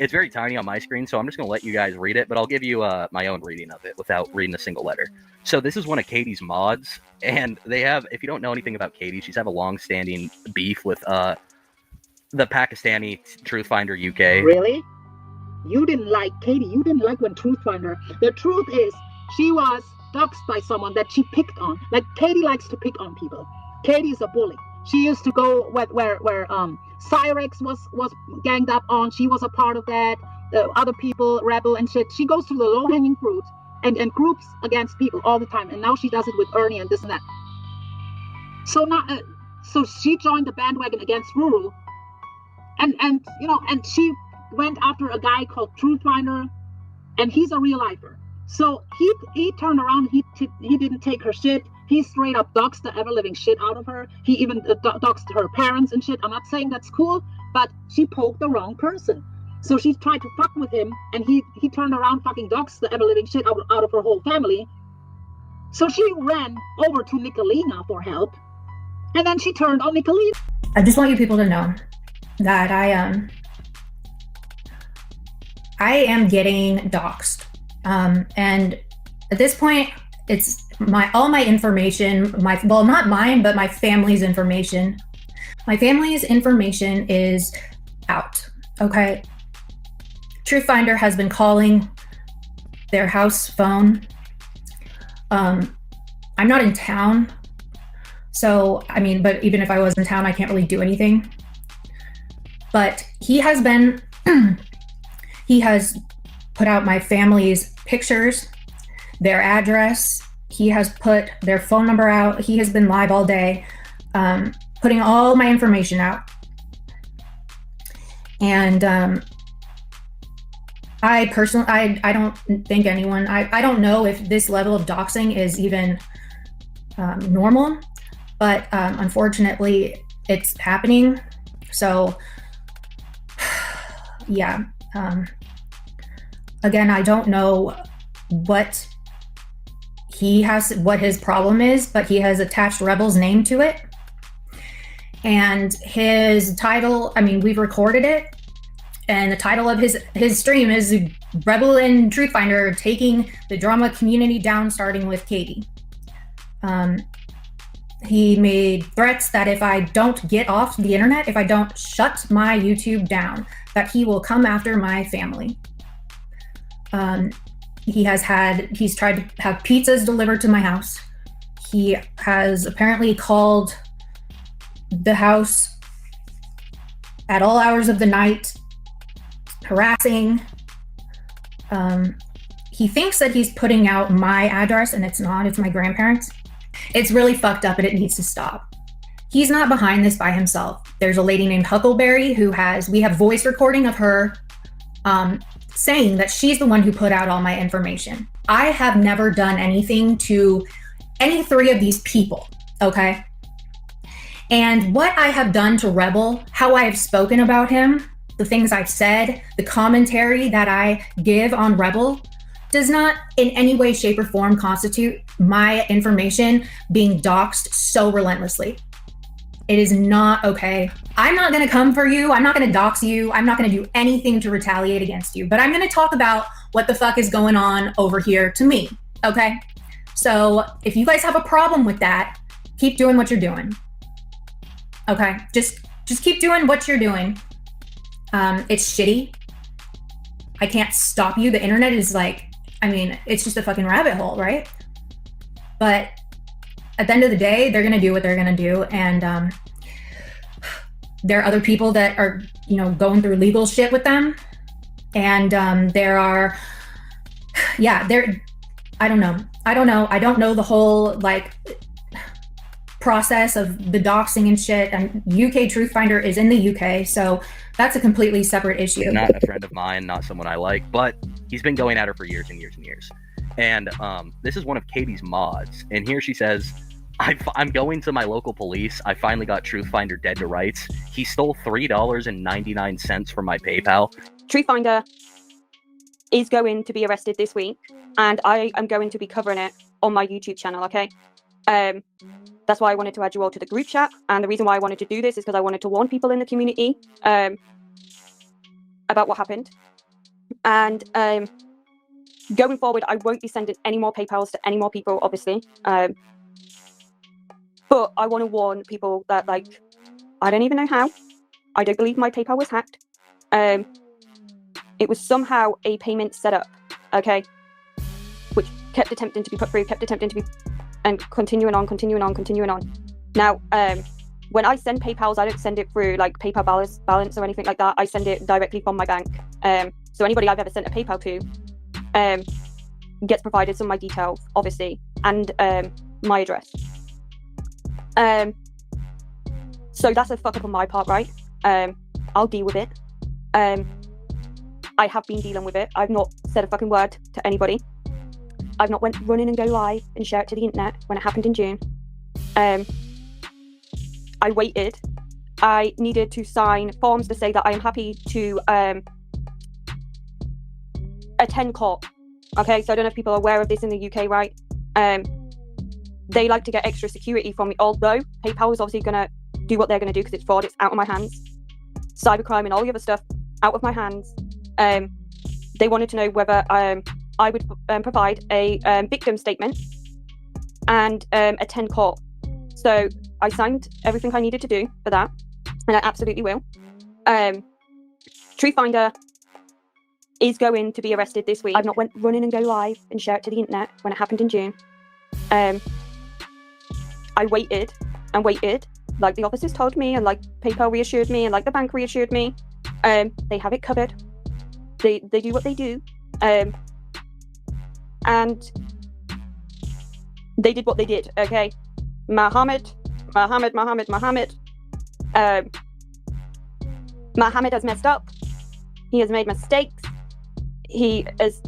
It's very tiny on my screen, so I'm just going to let you guys read it, but I'll give you my own reading of it without reading a single letter. So this is one of Katie's mods, and they have, if you don't know anything about Katie, she's had a long-standing beef with the Pakistani Truthfinder UK. Really? You didn't like Katie. You didn't like when Truthfinder. The truth is, she was doxxed by someone that she picked on. Like, Katie likes to pick on people. Katie is a bully. She used to go where Cyrex was ganged up on. She was a part of that. Other people, Rebel and shit. She goes to the low-hanging fruit and groups against people all the time. And now she does it with Ernie and this and that. So now, so she joined the bandwagon against Ruru, and you know, and she went after a guy called Truthfinder, and he's a real lifer. So he turned around. He didn't take her shit. He straight up doxed the ever-living shit out of her. He even doxed her parents and shit. I'm not saying that's cool, but she poked the wrong person. So she tried to fuck with him, and he turned around, fucking doxed the ever-living shit out of her whole family. So she ran over to Nicolina for help, and then she turned on Nicolina. I just want you people to know that I am getting doxed, and at this point, it's all my information, well, not mine, but my family's information. My family's information is out, okay? Truthfinder has been calling their house phone. I'm not in town, so, I mean, but even if I was in town, I can't really do anything. But he has been, he has put out my family's pictures, their address. He has put their phone number out. He has been live all day, putting all my information out. And I personally, I don't think anyone, I don't know if this level of doxing is even normal, but unfortunately it's happening. So yeah, again, I don't know what his problem is, but he has attached Rebel's name to it. And his title, I mean, we've recorded it, and the title of his stream is Rebel and Truthfinder taking the drama community down, starting with Katie. He made threats that if I don't get off the internet, if I don't shut my YouTube down, that he will come after my family. He's tried to have pizzas delivered to my house. He has apparently called the house at all hours of the night, harassing. He thinks that he's putting out my address, and it's not, it's my grandparents'. It's really fucked up, and it needs to stop. He's not behind this by himself. There's a lady named Huckleberry we have voice recording of her saying that she's the one who put out all my information. I have never done anything to any three of these people, okay? And what I have done to Rebel, how I have spoken about him, the things I've said, the commentary that I give on Rebel, does not in any way, shape, or form constitute my information being doxed so relentlessly. It is not okay. I'm not gonna come for you. I'm not gonna dox you. I'm not gonna do anything to retaliate against you, but I'm gonna talk about what the fuck is going on over here to me, okay? So if you guys have a problem with that, keep doing what you're doing, okay? Just keep doing what you're doing. It's shitty. I can't stop you. The internet is like, I mean, it's just a fucking rabbit hole, right? But at the end of the day, they're gonna do what they're gonna do, and there are other people that are, you know, going through legal shit with them, and there are, yeah, I don't know. I don't know the whole like process of the doxing and shit. And UK Truthfinder is in the UK, so that's a completely separate issue. He's not a friend of mine, not someone I like, but he's been going at her for years and years and years. And this is one of Katie's mods, and here she says, I'm going to my local police. I finally got Truthfinder dead to rights. He stole $3.99 from my PayPal. Truthfinder is going to be arrested this week, and I am going to be covering it on my YouTube channel, okay? That's why I wanted to add you all to the group chat, and the reason why I wanted to do this is because I wanted to warn people in the community about what happened. And going forward, I won't be sending any more PayPals to any more people, obviously. But I want to warn people that, like, I don't even know how. I don't believe my PayPal was hacked. It was somehow a payment setup, okay, which kept attempting to be put through, and continuing on. Now, when I send PayPals, I don't send it through like PayPal balance or anything like that. I send it directly from my bank. So anybody I've ever sent a PayPal to gets provided some of my details, obviously, and my address. So that's a fuck up on my part, right? I'll deal with it. I have been dealing with it. I've not said a fucking word to anybody. I've not went running and go live and share it to the internet when it happened in June. I waited. I needed to sign forms to say that I am happy to attend court. Okay, so I don't know if people are aware of this in the UK, right? They like to get extra security from me, although PayPal is obviously going to do what they're going to do because it's fraud, it's out of my hands. Cybercrime and all the other stuff, out of my hands. They wanted to know whether I would provide a victim statement and attend court. So I signed everything I needed to do for that, and I absolutely will. Truthfinder is going to be arrested this week. I've not went running and go live and share it to the internet when it happened in June. I waited and waited, like the officers told me, and like PayPal reassured me, and like the bank reassured me. They have it covered. They do what they do. And they did what they did, okay? Mohammed has messed up. He has made mistakes. He has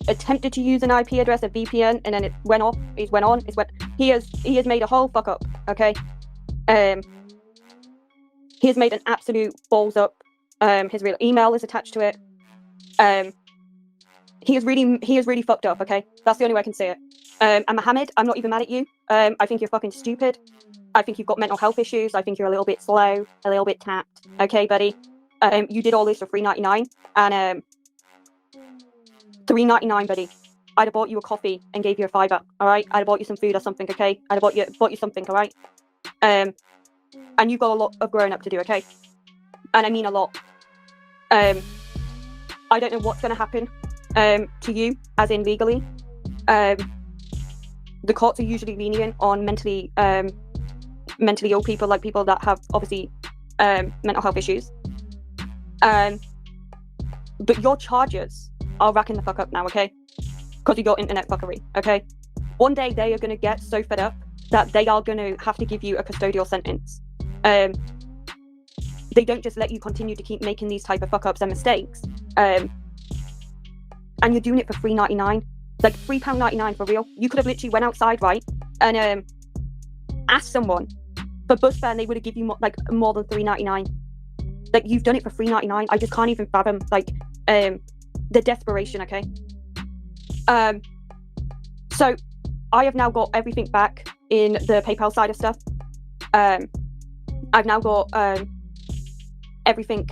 attempted to use an IP address, a VPN, and then it went off. He has made a whole fuck up, okay? He has made an absolute balls up. His real email is attached to it. He is really fucked up, okay? That's the only way I can say it. And Mohammed, I'm not even mad at you. I think you're fucking stupid. I think you've got mental health issues. I think you're a little bit slow, a little bit tapped. Okay, buddy? You did all this for $3.99, and $3.99, buddy. I'd have bought you a coffee and gave you a $5, all right? I'd have bought you some food or something, okay? I'd have bought you something, all right? And you've got a lot of growing up to do, okay? And I mean a lot. I don't know what's going to happen to you, as in legally. The courts are usually lenient on mentally ill people, like people that have obviously mental health issues. But your charges are racking the fuck up now, okay? Because of your internet fuckery, okay? One day they are going to get so fed up that they are going to have to give you a custodial sentence. They don't just let you continue to keep making these type of fuck ups and mistakes. And you're doing it for $3.99. Like £3.99 for real. You could have literally went outside, right, and asked someone for bus fare, and they would have given you more than $3.99. Like, you've done it for $3.99. I just can't even fathom the desperation. Okay. So I have now got everything back in the PayPal side of stuff. I've now got everything.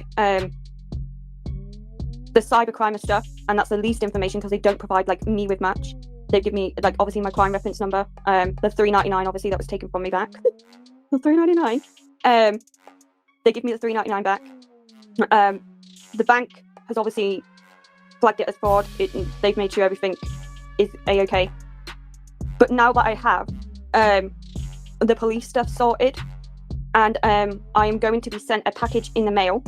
The cybercrime and stuff, and that's the least information because they don't provide me with much. They give me obviously my crime reference number, the $3.99 obviously that was taken from me back. The $3.99. They give me the $3.99 back. The bank has obviously flagged it as fraud. They've made sure everything is a-okay. But now that I have the police stuff sorted, and I am going to be sent a package in the mail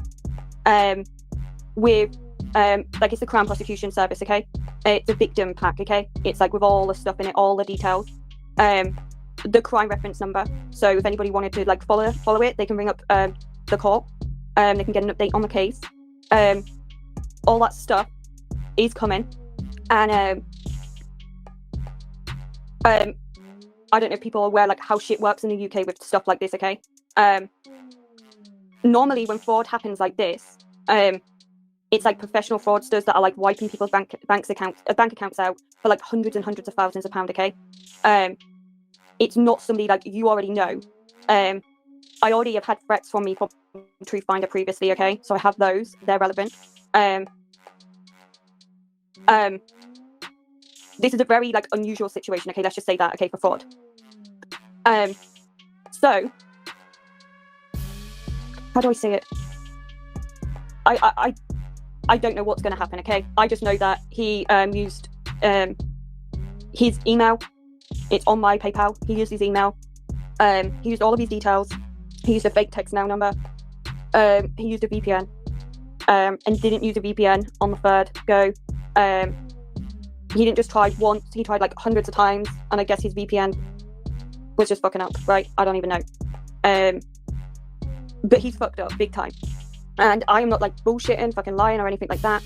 with it's the Crown Prosecution Service, okay? It's a victim pack, okay? It's with all the stuff in it, all the details. The crime reference number. So if anybody wanted to follow it, they can ring up the court. They can get an update on the case. All that stuff is coming. And I don't know if people are aware how shit works in the UK with stuff like this, okay? Normally when fraud happens like this, it's professional fraudsters that are wiping people's bank accounts out for hundreds and hundreds of thousands of pounds, okay? It's not somebody you already know. I already have had threats from me from Truthfinder previously, okay? So I have those, they're relevant. This is a very like unusual situation. Okay, let's just say that. Okay, for fraud. So how do I say it? I don't know what's going to happen. Okay, I just know that he used his email. It's on my PayPal. He used his email. He used all of his details. He used a fake text now number. He used a VPN. And didn't use a VPN on the third go. He didn't just try once. He tried like hundreds of times. And I guess his VPN was just fucking up, right? I don't even know. But he's fucked up big time. And I am not like bullshitting, fucking lying or anything like that.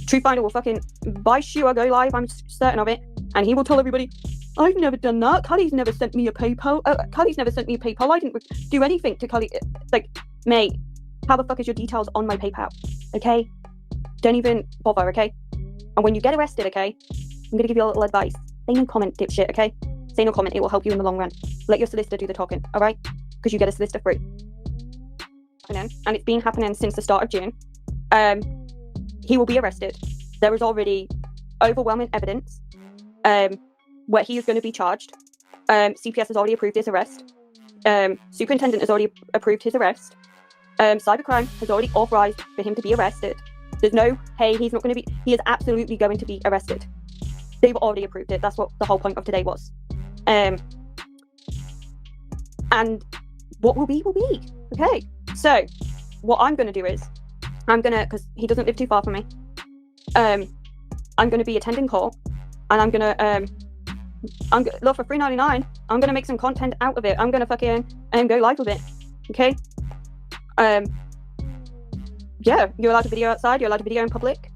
Truthfinder will fucking buy shoe or go live, I'm certain of it. And he will tell everybody, I've never done that. Callie's never sent me a PayPal. Callie's never sent me a PayPal. I didn't do anything to Callie. Like, mate, how the fuck is your details on my PayPal? Okay? Don't even bother, okay? And when you get arrested, okay, I'm gonna give you a little advice. Say no comment, dipshit, okay? Say no comment, it will help you in the long run. Let your solicitor do the talking, alright? Because you get a solicitor free. And it's been happening since the start of June. He will be arrested. There is already overwhelming evidence where he is going to be charged. CPS has already approved his arrest. Superintendent has already approved his arrest. Cybercrime has already authorized for him to be arrested. There's no, hey, he's not going to be, he is absolutely going to be arrested. They've already approved it. That's what the whole point of today was. And what will be, okay? So what I'm going to do is, because he doesn't live too far from me, I'm going to be attending court, and I'm going to, look, for $3.99, I'm going to make some content out of it. I'm going to fucking go live with it, okay? Yeah, you're allowed to video outside, you're allowed to video in public.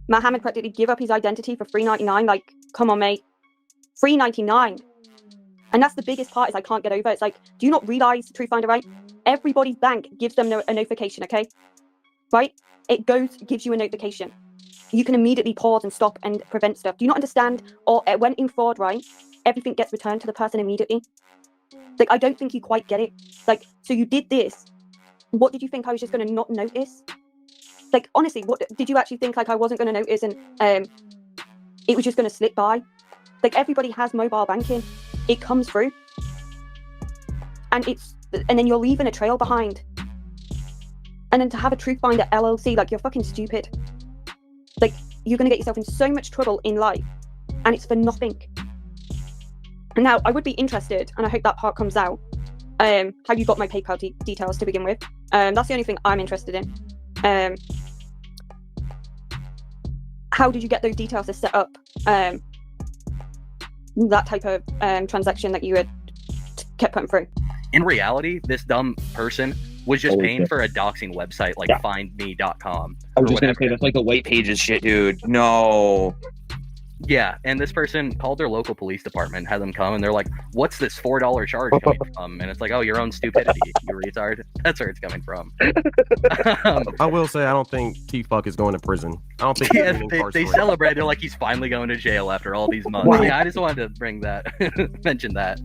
Mohammed practically give up his identity for $3.99. Like, come on, mate. $3.99. And that's the biggest part is I can't get over. It's like, do you not realize, Truthfinder, right? Everybody's bank gives them a notification, okay? Right? It gives you a notification. You can immediately pause and stop and prevent stuff. Do you not understand? Or when in fraud, right? Everything gets returned to the person immediately. Like, I don't think you quite get it. Like, so you did this. What did you think I was just going to not notice? Like, honestly, what did you actually think? Like, I wasn't going to notice and it was just going to slip by? Like, everybody has mobile banking. It comes through. And then you're leaving a trail behind. And then to have a Truthfinder LLC, like, you're fucking stupid. Like, you're going to get yourself in so much trouble in life. And it's for nothing. And now, I would be interested, and I hope that part comes out, how you got my PayPal details to begin with. That's the only thing I'm interested in. How did you get those details to set up that type of transaction that you had kept putting through? In reality, this dumb person was just paying for a doxing website like findme.com. I was just going to say, that's like the white pages shit, dude. No. Yeah, and this person called their local police department, had them come, and they're like, what's this $4 charge coming from? And it's like, oh, your own stupidity, you retard. That's where it's coming from. I will say, I don't think TFUK is going to prison. I don't think they celebrate. They're like, he's finally going to jail after all these months. Yeah, I just wanted to mention that.